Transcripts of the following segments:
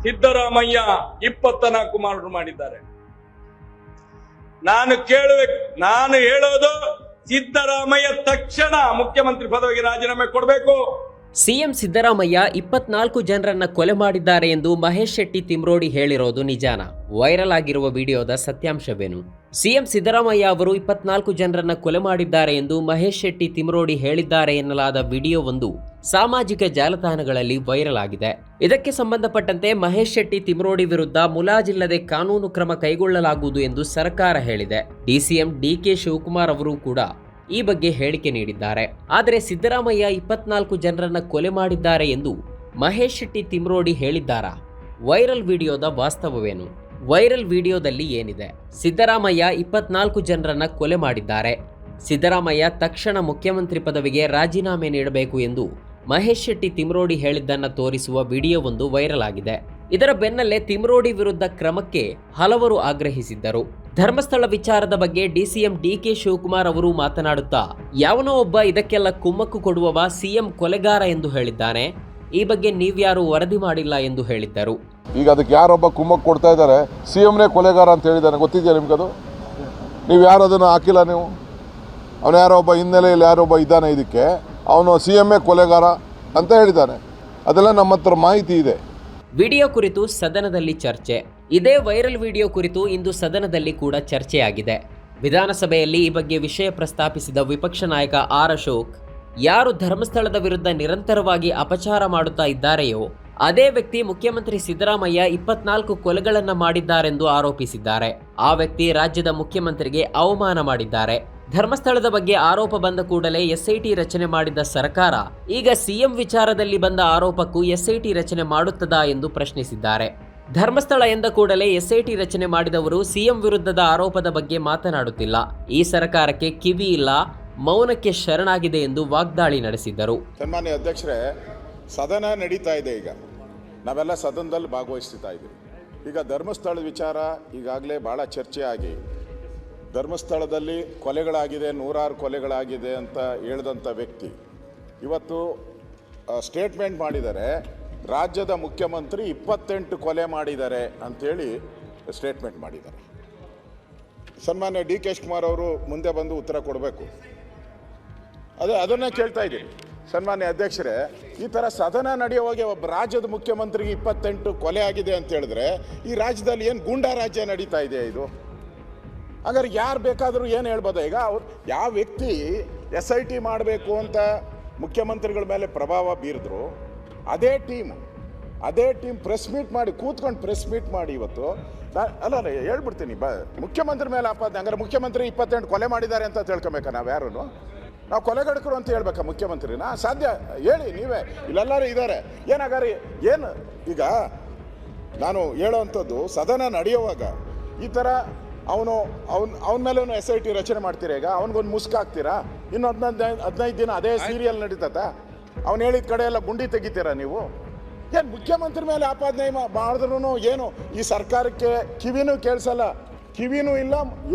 Siddaramaiah 24 murder ಮಾಡಿದ್ದಾರೆ. ನಾನು ಹೇಳೋದು ಸಿದ್ದರಾಮಯ್ಯ ತಕ್ಷಣ ಮುಖ್ಯಮಂತ್ರಿ ಪದವಿಗೆ ರಾಜೀನಾಮೆ ಕೊಡಬೇಕು. ಸಿಎಂ ಸಿದ್ದರಾಮಯ್ಯ 24 ಜನರನ್ನ ಕೊಲೆ ಮಾಡಿದ್ದಾರೆ ಎಂದು ಮಹೇಶ್ ಶೆಟ್ಟಿ ತಿಮ್ರೋಡಿ ಹೇಳಿರೋದು ನಿಜಾನ? ವೈರಲ್ ಆಗಿರುವ ವಿಡಿಯೋದ ಸತ್ಯಾಂಶವೇನು? ಸಿಎಂ ಸಿದ್ದರಾಮಯ್ಯ ಅವರು 24 ಜನರನ್ನ ಕೊಲೆ ಮಾಡಿದ್ದಾರೆ ಎಂದು ಮಹೇಶ್ ಶೆಟ್ಟಿ ತಿಮ್ರೋಡಿ ಹೇಳಿದ್ದಾರೆ ಎನ್ನಲಾದ ವಿಡಿಯೋವೊಂದು ಸಾಮಾಜಿಕ ಜಾಲತಾಣಗಳಲ್ಲಿ ವೈರಲ್ ಆಗಿದೆ. ಇದಕ್ಕೆ ಸಂಬಂಧಪಟ್ಟಂತೆ ಮಹೇಶ್ ಶೆಟ್ಟಿ ತಿಮ್ರೋಡಿ ವಿರುದ್ಧ ಮುಲಾಜಿಲ್ಲದೆ ಕಾನೂನು ಕ್ರಮ ಕೈಗೊಳ್ಳಲಾಗುವುದು ಎಂದು ಸರ್ಕಾರ ಹೇಳಿದೆ. ಡಿಸಿಎಂ ಡಿಕೆ ಶಿವಕುಮಾರ್ ಅವರು ಕೂಡ ಈ ಬಗ್ಗೆ ಹೇಳಿಕೆ ನೀಡಿದ್ದಾರೆ. ಆದರೆ ಸಿದ್ದರಾಮಯ್ಯ 24 ಜನರನ್ನ ಕೊಲೆ ಮಾಡಿದ್ದಾರೆ ಎಂದು ಮಹೇಶ್ ಶೆಟ್ಟಿ ತಿಮ್ರೋಡಿ ಹೇಳಿದ್ದಾರಾ? ವೈರಲ್ ವಿಡಿಯೋದ ವಾಸ್ತವವೇನು? ವೈರಲ್ ವಿಡಿಯೋದಲ್ಲಿ ಏನಿದೆ? ಸಿದ್ದರಾಮಯ್ಯ 24 ಜನರನ್ನ ಕೊಲೆ ಮಾಡಿದ್ದಾರೆ. ಸಿದ್ದರಾಮಯ್ಯ ತಕ್ಷಣ ಮುಖ್ಯಮಂತ್ರಿ ಪದವಿಗೆ ರಾಜೀನಾಮೆ ನೀಡಬೇಕು ಎಂದು ಮಹೇಶ್ ಶೆಟ್ಟಿ ತಿಮ್ರೋಡಿ ಹೇಳಿದ್ದನ್ನ ತೋರಿಸುವ ವಿಡಿಯೋವೊಂದು ವೈರಲ್ ಆಗಿದೆ. ಇದರ ಬೆನ್ನಲ್ಲೇ ತಿಮ್ರೋಡಿ ವಿರುದ್ಧ ಕ್ರಮಕ್ಕೆ ಹಲವರು ಆಗ್ರಹಿಸಿದ್ದರು. ಧರ್ಮಸ್ಥಳ ವಿಚಾರದ ಬಗ್ಗೆ ಡಿಸಿಎಂ ಡಿಕೆ ಶಿವಕುಮಾರ್ ಅವರು ಮಾತನಾಡುತ್ತಾ, ಯಾವನೋ ಒಬ್ಬ ಇದಕ್ಕೆಲ್ಲ ಕುಮ್ಮಕ್ಕು ಕೊಡುವವ ಸಿಎಂ ಕೊಲೆಗಾರ ಎಂದು ಹೇಳಿದ್ದಾನೆ. ಈ ಬಗ್ಗೆ ನೀವ್ಯಾರು ವರದಿ ಮಾಡಿಲ್ಲ ಎಂದು ಹೇಳಿದ್ದರು. ಈಗ ಅದಕ್ಕೆ ಯಾರೊಬ್ಬ ಕುಮ್ಮಕ್ಕು ಕೊಡ್ತಾ ಇದ್ದಾರೆ, ಸಿಎಂನೇ ಕೊಲೆಗಾರ ಅಂತ ಹೇಳಿದ್ದಾನೆ. ಗೊತ್ತಿದೆಯಾ ನಿಮ್ಗದು? ನೀವು ಯಾರು ಅದನ್ನು ಹಾಕಿಲ್ಲ. ನೀವು ಅವನು ಯಾರೋ ಒಬ್ಬ ಹಿನ್ನೆಲೆಯಲ್ಲಿ ಯಾರೊಬ್ಬ ಇದ್ದಾನೆ, ಇದಕ್ಕೆ ಅವನು ಸಿಎಂఏ ಕೊಲೆಗಾರ ಅಂತ ಹೇಳಿದ್ದಾನೆ. ಅದೆಲ್ಲ ನಮ್ಮ ಹತ್ರ ಮಾಹಿತಿ ಇದೆ. ವಿಡಿಯೋ ಕುರಿತು ಸದನದಲ್ಲಿ ಚರ್ಚೆ. ಇದೇ ವೈರಲ್ ವಿಡಿಯೋ ಕುರಿತು ಇಂದು ಸದನದಲ್ಲಿ ಕೂಡ ಚರ್ಚೆಯಾಗಿದೆ. ವಿಧಾನಸಭೆಯಲ್ಲಿ ಈ ಬಗ್ಗೆ ವಿಷಯ ಪ್ರಸ್ತಾಪಿಸಿದ ವಿಪಕ್ಷ ನಾಯಕ ಆರ್ ಅಶೋಕ್, ಯಾರು ಧರ್ಮಸ್ಥಳದ ವಿರುದ್ಧ ನಿರಂತರವಾಗಿ ಅಪಚಾರ ಮಾಡುತ್ತಾ ಇದ್ದಾರೆಯೋ ಅದೇ ವ್ಯಕ್ತಿ ಮುಖ್ಯಮಂತ್ರಿ ಸಿದ್ದರಾಮಯ್ಯ 24 ಕೊಲೆಗಳನ್ನ ಮಾಡಿದ್ದಾರೆಂದು ಆರೋಪಿಸಿದ್ದಾರೆ. ಆ ವ್ಯಕ್ತಿ ರಾಜ್ಯದ ಮುಖ್ಯಮಂತ್ರಿಗೆ ಅವಮಾನ ಮಾಡಿದ್ದಾರೆ. ಧರ್ಮಸ್ಥಳದ ಬಗ್ಗೆ ಆರೋಪ ಬಂದ ಕೂಡಲೇ ಎಸ್ಐಟಿ ರಚನೆ ಮಾಡಿದ್ದ ಸರ್ಕಾರ ಈಗ ಸಿಎಂ ವಿಚಾರದಲ್ಲಿ ಬಂದ ಆರೋಪಕ್ಕೂ ಎಸ್ಐಟಿ ರಚನೆ ಮಾಡುತ್ತದಾ ಎಂದು ಪ್ರಶ್ನಿಸಿದ್ದಾರೆ. ಧರ್ಮಸ್ಥಳ ಎಂದ ಕೂಡಲೇ ಎಸ್ಐಟಿ ರಚನೆ ಮಾಡಿದವರು ಸಿಎಂ ವಿರುದ್ಧದ ಆರೋಪದ ಬಗ್ಗೆ ಮಾತನಾಡುತ್ತಿಲ್ಲ. ಈ ಸರ್ಕಾರಕ್ಕೆ ಕಿವಿ ಇಲ್ಲ, ಮೌನಕ್ಕೆ ಶರಣಾಗಿದೆ ಎಂದು ವಾಗ್ದಾಳಿ ನಡೆಸಿದ್ದರು. ಸನ್ಮಾನ್ಯ ಅಧ್ಯಕ್ಷರೇ, ಸದನ ನಡೀತಾ ಇದೆ. ಈಗ ನಾವೆಲ್ಲ ಸದನದಲ್ಲಿ ಭಾಗವಹಿಸ್ತಾ ಇದ್ದೀವಿ. ಈಗ ಧರ್ಮಸ್ಥಳದ ವಿಚಾರ ಈಗಾಗಲೇ ಭಾಳ ಚರ್ಚೆ ಆಗಿ, ಧರ್ಮಸ್ಥಳದಲ್ಲಿ ಕೊಲೆಗಳಾಗಿದೆ, 106 ಕೊಲೆಗಳಾಗಿದೆ ಅಂತ ಹೇಳಿದಂಥ ವ್ಯಕ್ತಿ ಇವತ್ತು ಸ್ಟೇಟ್ಮೆಂಟ್ ಮಾಡಿದ್ದಾರೆ. ರಾಜ್ಯದ ಮುಖ್ಯಮಂತ್ರಿ 28 ಕೊಲೆ ಮಾಡಿದ್ದಾರೆ ಅಂಥೇಳಿ ಸ್ಟೇಟ್ಮೆಂಟ್ ಮಾಡಿದ್ದಾರೆ. ಸನ್ಮಾನ್ಯ ಡಿ ಕೆ ಶಿವಕುಮಾರ್ ಅವರು ಮುಂದೆ ಬಂದು ಉತ್ತರ ಕೊಡಬೇಕು. ಅದನ್ನೇ ಕೇಳ್ತಾ ಇದ್ದೀನಿ. ಸನ್ಮಾನ್ಯ ಅಧ್ಯಕ್ಷರೇ, ಈ ಥರ ಸದನ ನಡೆಯುವಾಗ ಒಬ್ಬ ರಾಜ್ಯದ ಮುಖ್ಯಮಂತ್ರಿಗೆ 28 ಕೊಲೆ ಆಗಿದೆ ಅಂತ ಹೇಳಿದ್ರೆ ಈ ರಾಜ್ಯದಲ್ಲಿ ಏನು ಗೂಂಡಾ ರಾಜ್ಯ ನಡೀತಾ ಇದೆ ಇದು? ಹಾಗಾದ್ರೆ ಯಾರು ಬೇಕಾದರೂ ಏನು ಹೇಳ್ಬೋದು? ಈಗ ಅವ್ರು ಯಾವ ವ್ಯಕ್ತಿ SIT ಮಾಡಬೇಕು ಅಂತ ಮುಖ್ಯಮಂತ್ರಿಗಳ ಮೇಲೆ ಪ್ರಭಾವ ಬೀರಿದ್ರು, ಅದೇ ಟೀಮ್ ಪ್ರೆಸ್ ಮೀಟ್ ಮಾಡಿ ಕೂತ್ಕೊಂಡು ಪ್ರೆಸ್ ಮೀಟ್ ಮಾಡಿ ಇವತ್ತು ಅಲ್ಲ ಹೇಳ್ಬಿಡ್ತೀನಿ, ಮುಖ್ಯಮಂತ್ರಿ ಮೇಲೆ ಆಪಾದನೆ. ಹಂಗಾರೆ ಮುಖ್ಯಮಂತ್ರಿ 28 ಕೊಲೆ ಮಾಡಿದ್ದಾರೆ ಅಂತ ತಿಳ್ಕೊಬೇಕಾ? ನಾವು ಯಾರು ನಾವು ಕೊಲೆಗಡಕರು ಅಂತ ಹೇಳ್ಬೇಕಾ ಮುಖ್ಯಮಂತ್ರಿನ? ಸಾಧ್ಯ? ಹೇಳಿ ನೀವೇ. ಇಲ್ಲೆಲ್ಲರೂ ಇದ್ದಾರೆ. ಏನಾಗಾರಿ ಏನು ಈಗ ನಾನು ಹೇಳೋವಂಥದ್ದು, ಸದನ ನಡೆಯುವಾಗ ಈ ಥರ ಅವನ ಮೇಲೆ SIT ರಚನೆ ಮಾಡ್ತೀರಾ? ಈಗ ಅವನಿಗೊಂದು ಮುಸ್ಕಾಕ್ತೀರಾ? ಇನ್ನು 15 ದಿನ ಅದೇ ಸೀರಿಯಲ್ ನಡೀತದ? ಅವ್ನು ಹೇಳಿದ ಕಡೆ ಎಲ್ಲ ಗುಂಡಿ ತೆಗಿತೀರಾ ನೀವು? ಏನು ಮುಖ್ಯಮಂತ್ರಿ ಮೇಲೆ ಆಪಾದನೆ ಮಾಡಿದ್ರು ಏನು ಈ ಸರ್ಕಾರಕ್ಕೆ ಕಿವಿನೂ ಕೇಳಿಸಲ್ಲ, ಕಿವಿನೂ ಇಲ್ಲ,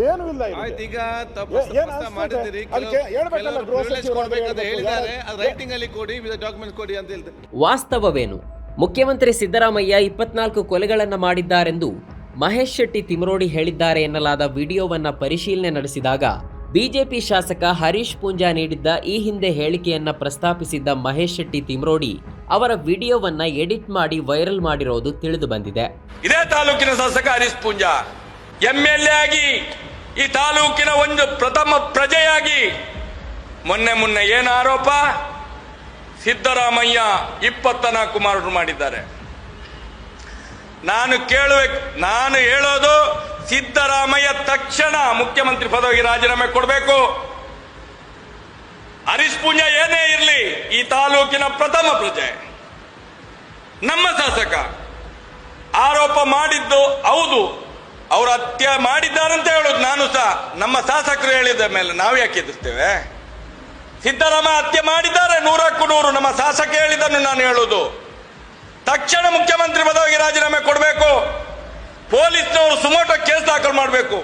ಏನೂ ಇಲ್ಲ. ವಾಸ್ತವವೇನು? ಮುಖ್ಯಮಂತ್ರಿ ಸಿದ್ದರಾಮಯ್ಯ 24 ಕೊಲೆಗಳನ್ನ ಮಾಡಿದ್ದಾರೆಂದು ಮಹೇಶ್ ಶೆಟ್ಟಿ ತಿಮ್ರೋಡಿ ಹೇಳಿದ್ದಾರೆ ಎನ್ನಲಾದ ವಿಡಿಯೋವನ್ನ ಪರಿಶೀಲನೆ ನಡೆಸಿದಾಗ ಬಿಜೆಪಿ ಶಾಸಕ ಹರೀಶ್ ಪೂಂಜಾ ನೀಡಿದ್ದ ಈ ಹಿಂದೆ ಹೇಳಿಕೆಯನ್ನ ಪ್ರಸ್ತಾಪಿಸಿದ್ದ ಮಹೇಶ್ ಶೆಟ್ಟಿ ತಿಮ್ರೋಡಿ ಅವರ ವಿಡಿಯೋವನ್ನ ಎಡಿಟ್ ಮಾಡಿ ವೈರಲ್ ಮಾಡಿರೋದು ತಿಳಿದು ಬಂದಿದೆ. ಇದೇ ತಾಲೂಕಿನ ಶಾಸಕ ಹರೀಶ್ ಪೂಂಜಾ MLA ಆಗಿ ಈ ತಾಲೂಕಿನ ಒಂದು ಪ್ರಥಮ ಪ್ರಜೆಯಾಗಿ ಮೊನ್ನೆ ಏನು ಆರೋಪ? ಸಿದ್ದರಾಮಯ್ಯ 24 ಮರ್ಡರ್ ಮಾಡಿದ್ದಾರೆ. ನಾನು ಹೇಳೋದು ಸಿದ್ದರಾಮಯ್ಯ ತಕ್ಷಣ ಮುಖ್ಯಮಂತ್ರಿ ಪದವಿಗೆ ರಾಜೀನಾಮೆ ಕೊಡಬೇಕು. ಹರೀಶ್ ಪೂಂಜಾ ಏನೇ ಇರಲಿ, ಈ ತಾಲೂಕಿನ ಪ್ರಥಮ ಪ್ರಜೆ, ನಮ್ಮ ಶಾಸಕ. ಆರೋಪ ಮಾಡಿದ್ದು ಹೌದು, ಅವರು ಹತ್ಯೆ ಮಾಡಿದ್ದಾರಂತ ಹೇಳೋದು ನಾನು ಸಹ. ನಮ್ಮ ಶಾಸಕರು ಹೇಳಿದ ಮೇಲೆ ನಾವು ಯಾಕೆ ಎದುರ್ತೇವೆ? ಸಿದ್ದರಾಮಯ್ಯ ಹತ್ಯೆ ಮಾಡಿದ್ದಾರೆ 100ಕ್ಕೂ 100. ನಮ್ಮ ಶಾಸಕ ಹೇಳಿದ್ದನ್ನು ನಾನು ಹೇಳೋದು. ತಕ್ಷಣ ಮುಖ್ಯಮಂತ್ರಿ ಪದವಿಗೆ ರಾಜೀನಾಮೆ ಕೊಡಬೇಕು. ಪೊಲೀಸ್ನವರು ಸುಮೋಟೋ ಕೇಸ್ ದಾಖಲು ಮಾಡಬೇಕು.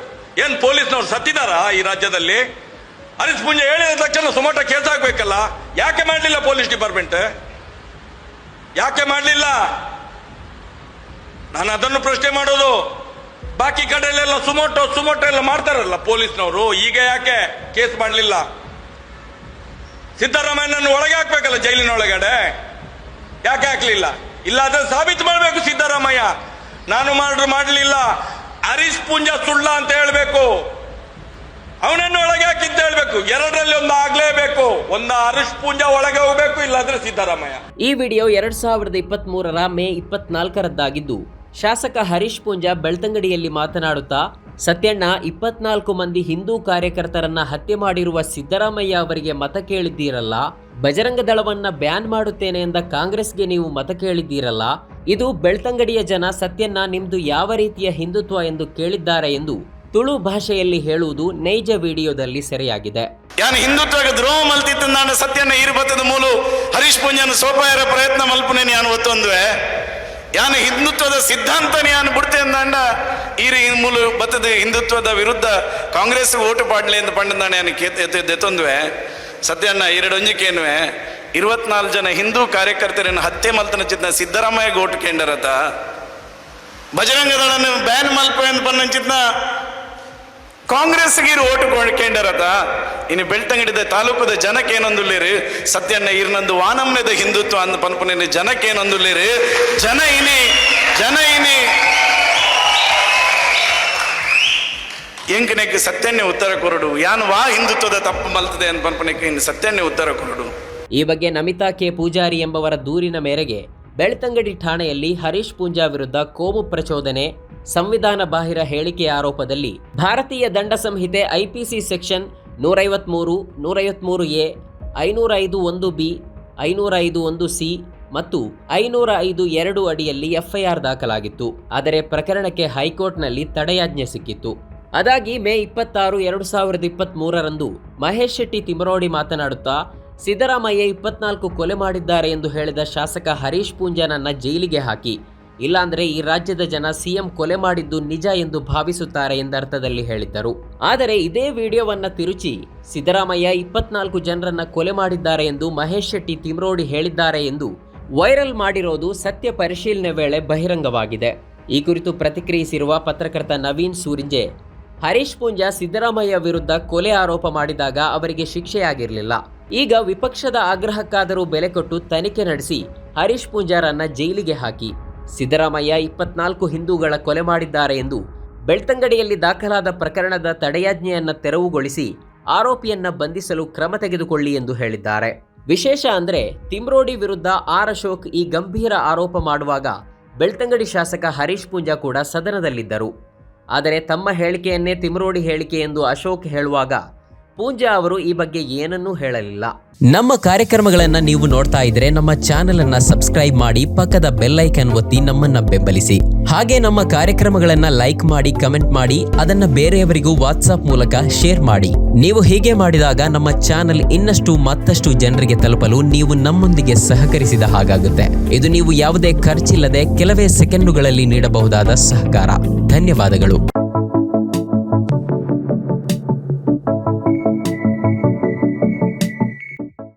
ಏನು ಪೊಲೀಸ್ನವರು ಸತ್ತಿದಾರಾ ಈ ರಾಜ್ಯದಲ್ಲಿ? ಹರೀಶ್ ಪೂಂಜಾ ಹೇಳಿದ ತಕ್ಷಣ ಸುಮೋಟೋ ಕೇಸ್ ಹಾಕಬೇಕಲ್ಲ. ಯಾಕೆ ಮಾಡಲಿಲ್ಲ ಪೊಲೀಸ್ ಡಿಪಾರ್ಟ್ಮೆಂಟ್? ಯಾಕೆ ಮಾಡಲಿಲ್ಲ? ನಾನು ಅದನ್ನು ಪ್ರಶ್ನೆ ಮಾಡೋದು. ಬಾಕಿ ಕಡೆಯಲ್ಲೆಲ್ಲ ಸುಮೋಟೋ ಎಲ್ಲ ಮಾಡ್ತಾರಲ್ಲ ಪೊಲೀಸ್ನವರು, ಈಗ ಯಾಕೆ ಕೇಸ್ ಮಾಡಲಿಲ್ಲ? ಸಿದ್ದರಾಮಯ್ಯನನ್ನು ಒಳಗೆ ಹಾಕ್ಬೇಕಲ್ಲ ಜೈಲಿನ ಒಳಗಡೆ, ಯಾಕೆ ಹಾಕ್ಲಿಲ್ಲ? ಇಲ್ಲ ಅದನ್ನು ಸಾಬೀತು ಮಾಡಬೇಕು ಸಿದ್ದರಾಮಯ್ಯ. ನಾನು ಮಾಡಲಿಲ್ಲ, ಹರೀಶ್ ಪೂಂಜಾ ಸುಳ್ಳ ಅಂತ ಹೇಳ್ಬೇಕು, ಅವನನ್ನು ಒಳಗೆ ಹಾಕಿ ಅಂತ ಹೇಳ್ಬೇಕು. ಎರಡರಲ್ಲಿ ಒಂದು ಆಗ್ಲೇಬೇಕು. ಒಂದು ಹರೀಶ್ ಪೂಂಜಾ ಒಳಗೆ ಹೋಗ್ಬೇಕು, ಇಲ್ಲಾಂದ್ರೆ ಸಿದ್ದರಾಮಯ್ಯ. ಈ ವಿಡಿಯೋ 2023ರ ಮೇ 24ರದ್ದಾಗಿದ್ದು, ಶಾಸಕ ಹರೀಶ್ ಪೂಂಜಾ ಬೆಳ್ತಂಗಡಿಯಲ್ಲಿ ಮಾತನಾಡುತ್ತಾ, ಸತ್ಯಣ್ಣ 24 ಮಂದಿ ಹಿಂದೂ ಕಾರ್ಯಕರ್ತರನ್ನ ಹತ್ಯೆ ಮಾಡಿರುವ ಸಿದ್ದರಾಮಯ್ಯ ಅವರಿಗೆ ಮತ ಕೇಳಿದ್ದೀರಲ್ಲ, ಬಜರಂಗ ದಳವನ್ನ ಬ್ಯಾನ್ ಮಾಡುತ್ತೇನೆ ಎಂದ ಕಾಂಗ್ರೆಸ್ಗೆ ನೀವು ಮತ ಕೇಳಿದ್ದೀರಲ್ಲ, ಇದು ಬೆಳ್ತಂಗಡಿಯ ಜನ ಸತ್ಯಣ್ಣ ನಿಮ್ದು ಯಾವ ರೀತಿಯ ಹಿಂದುತ್ವ ಎಂದು ಕೇಳಿದ್ದಾರೆ ಎಂದು ತುಳು ಭಾಷೆಯಲ್ಲಿ ಹೇಳುವುದು ನೈಜ ವಿಡಿಯೋದಲ್ಲಿ ಸೆರೆಯಾಗಿದೆ. ಯಾನು ಹಿಂದುತ್ವಕ್ಕೆ ದ್ರೋಹ ಮಲ್ತಿತ್ತು ನಾನು ಸತ್ಯನ ಇರ್ಬತ್ತದ ಮೂಲ ಹರೀಶ್ ಪೂಂಜಾನ ಸೋಪಾಯರ ಪ್ರಯತ್ನ ಮಲ್ಪನೆ ನಾನು ಒತ್ತೊಂದುವೆ ಯಾನು ಹಿಂದುತ್ವದ ಸಿದ್ಧಾಂತ ನಾನು ಬಿಡ್ತೆ ಅಂದಾಂಡ ಈ ಮೂಲ ಬತ್ತದ ಹಿಂದುತ್ವದ ವಿರುದ್ಧ ಕಾಂಗ್ರೆಸ್ ಓಟು ಪಾಡ್ಲಿ ಅಂತ ಪಂಡದಾಣ ನಾನು ಎತ್ತೊಂದುವೆ ಸತ್ಯಣ್ಣ ಎರಡೊಂಜಿಕೇನುವೆ 24 ಜನ ಹಿಂದೂ ಕಾರ್ಯಕರ್ತರನ್ನು ಹತ್ಯೆ ಮಲ್ತನ ಚಿತ್ನ ಸಿದ್ದರಾಮಯ್ಯ ಓಟು ಕೇಂದ್ರತ ಬಜರಂಗ ದಳನ್ನು ಬ್ಯಾನ್ ಮಲ್ಪ ಅಂತ ಪನ್ನ ಚಿತ್ನ ಕಾಂಗ್ರೆಸ್ಗೆ ಓಟು ಕೇಂದ್ರತ ಇನ್ನು ಬೆಳ್ತಂಗಡಿದ ತಾಲೂಕದ ಜನಕ್ಕೇನೊಂದುಲ್ಲೇರಿ ಸತ್ಯಣ್ಣ ಇರ್ನಂದು ವಾನಮ್ನದ ಹಿಂದುತ್ವ ಅಂದ ಪನ್ಪನ ಜನಕ್ಕೇನೊಂದುಲ್ಲೇರಿ ಜನ ಇನಿ ಎಂಕನೆಕ್ಕೆ ಸತ್ಯನ್ನೇ ಉತ್ತರ ಕೊರಡು ಯಾನು ವಾ ಹಿಂದುತ್ವದ ತಪ್ಪು ಮಲ್ತದೆ ಅಂತ ಪನ್ಪನಕ್ಕೆ ಇನ್ನು ಸತ್ಯನ್ನೇ ಉತ್ತರ ಕೊರಡು. ಈ ಬಗ್ಗೆ ನಮಿತಾ ಕೆ ಪೂಜಾರಿ ಎಂಬವರ ದೂರಿನ ಮೇರೆಗೆ ಬೆಳ್ತಂಗಡಿ ಠಾಣೆಯಲ್ಲಿ ಹರೀಶ್ ಪೂಂಜಾ ವಿರುದ್ಧ ಕೋಮು ಪ್ರಚೋದನೆ, ಸಂವಿಧಾನ ಬಾಹಿರ ಹೇಳಿಕೆ ಆರೋಪದಲ್ಲಿ ಭಾರತೀಯ ದಂಡ ಸಂಹಿತೆ IPC section 153, 153A, 505(1)B, 505(1)C ಮತ್ತು 505(2) ಅಡಿಯಲ್ಲಿ ಎಫ್ಐಆರ್ ದಾಖಲಾಗಿತ್ತು. ಆದರೆ ಪ್ರಕರಣಕ್ಕೆ ಹೈಕೋರ್ಟ್ನಲ್ಲಿ ತಡೆಯಾಜ್ಞೆ ಸಿಕ್ಕಿತ್ತು. ಅದಾಗಿ ಮೇ 26, 2023ರಂದು ಮಹೇಶ್ ಶೆಟ್ಟಿ ತಿಮರೋಡಿ ಮಾತನಾಡುತ್ತಾ, ಸಿದ್ದರಾಮಯ್ಯ 24 ಕೊಲೆ ಮಾಡಿದ್ದಾರೆ ಎಂದು ಹೇಳಿದ ಶಾಸಕ ಹರೀಶ್ ಪೂಂಜಾನನ್ನ ಜೈಲಿಗೆ ಹಾಕಿ, ಇಲ್ಲಾಂದ್ರೆ ಈ ರಾಜ್ಯದ ಜನ ಸಿಎಂ ಕೊಲೆ ಮಾಡಿದ್ದು ನಿಜ ಎಂದು ಭಾವಿಸುತ್ತಾರೆ ಎಂದರ್ಥದಲ್ಲಿ ಹೇಳಿದ್ದರು. ಆದರೆ ಇದೇ ವಿಡಿಯೋವನ್ನ ತಿರುಚಿ ಸಿದ್ದರಾಮಯ್ಯ 24 ಜನರನ್ನ ಕೊಲೆ ಮಾಡಿದ್ದಾರೆ ಎಂದು ಮಹೇಶ್ ಶೆಟ್ಟಿ ತಿಮರೋಡಿ ಹೇಳಿದ್ದಾರೆ ಎಂದು ವೈರಲ್ ಮಾಡಿರೋದು ಸತ್ಯ ಪರಿಶೀಲನೆ ವೇಳೆ ಬಹಿರಂಗವಾಗಿದೆ. ಈ ಕುರಿತು ಪ್ರತಿಕ್ರಿಯಿಸಿರುವ ಪತ್ರಕರ್ತ ನವೀನ್ ಸೂರಿಂಜೆ, ಹರೀಶ್ ಪೂಂಜಾ ಸಿದ್ದರಾಮಯ್ಯ ವಿರುದ್ಧ ಕೊಲೆ ಆರೋಪ ಮಾಡಿದಾಗ ಅವರಿಗೆ ಶಿಕ್ಷೆಯಾಗಿರಲಿಲ್ಲ. ಈಗ ವಿಪಕ್ಷದ ಆಗ್ರಹಕ್ಕಾದರೂ ಬೆಲೆ ಕೊಟ್ಟು ತನಿಖೆ ನಡೆಸಿ ಹರೀಶ್ ಪೂಂಜಾರನ್ನ ಜೈಲಿಗೆ ಹಾಕಿ, ಸಿದ್ದರಾಮಯ್ಯ 24 ಹಿಂದೂಗಳ ಕೊಲೆ ಮಾಡಿದ್ದಾರೆ ಎಂದು ಬೆಳ್ತಂಗಡಿಯಲ್ಲಿ ದಾಖಲಾದ ಪ್ರಕರಣದ ತಡೆಯಾಜ್ಞೆಯನ್ನ ತೆರವುಗೊಳಿಸಿ ಆರೋಪಿಯನ್ನ ಬಂಧಿಸಲು ಕ್ರಮ ತೆಗೆದುಕೊಳ್ಳಿ ಎಂದು ಹೇಳಿದ್ದಾರೆ. ವಿಶೇಷ ಅಂದ್ರೆ ತಿಮ್ರೋಡಿ ವಿರುದ್ಧ ಆರ್ ಅಶೋಕ್ ಈ ಗಂಭೀರ ಆರೋಪ ಮಾಡುವಾಗ ಬೆಳ್ತಂಗಡಿ ಶಾಸಕ ಹರೀಶ್ ಪೂಂಜಾ ಕೂಡ ಸದನದಲ್ಲಿದ್ದರು. ಆದರೆ ತಮ್ಮ ಹೇಳಿಕೆಯನ್ನೇ ತಿಮ್ರೋಡಿ ಹೇಳಿಕೆ ಎಂದು ಅಶೋಕ್ ಹೇಳುವಾಗ ಪೂಂಜಾ ಅವರು ಈ ಬಗ್ಗೆ ಏನನ್ನೂ ಹೇಳಲಿಲ್ಲ. ನಮ್ಮ ಕಾರ್ಯಕ್ರಮಗಳನ್ನು ನೀವು ನೋಡ್ತಾ ಇದ್ರೆ ನಮ್ಮ ಚಾನೆಲ್ ಅನ್ನ ಸಬ್ಸ್ಕ್ರೈಬ್ ಮಾಡಿ, ಪಕ್ಕದ ಬೆಲ್ ಐಕಾನ್ ಒತ್ತಿ ನಮ್ಮನ್ನ ಬೆಂಬಲಿಸಿ. ಹಾಗೆ ನಮ್ಮ ಕಾರ್ಯಕ್ರಮಗಳನ್ನ ಲೈಕ್ ಮಾಡಿ, ಕಮೆಂಟ್ ಮಾಡಿ, ಅದನ್ನ ಬೇರೆಯವರಿಗೂ ವಾಟ್ಸ್ಆಪ್ ಮೂಲಕ ಶೇರ್ ಮಾಡಿ. ನೀವು ಹೀಗೆ ಮಾಡಿದಾಗ ನಮ್ಮ ಚಾನೆಲ್ ಇನ್ನಷ್ಟು ಮತ್ತಷ್ಟು ಜನರಿಗೆ ತಲುಪಲು ನೀವು ನಮ್ಮೊಂದಿಗೆ ಸಹಕರಿಸಿದ ಹಾಗಾಗುತ್ತೆ. ಇದು ನೀವು ಯಾವುದೇ ಖರ್ಚಿಲ್ಲದೆ ಕೆಲವೇ ಸೆಕೆಂಡುಗಳಲ್ಲಿ ನೀಡಬಹುದಾದ ಸಹಕಾರ. ಧನ್ಯವಾದಗಳು.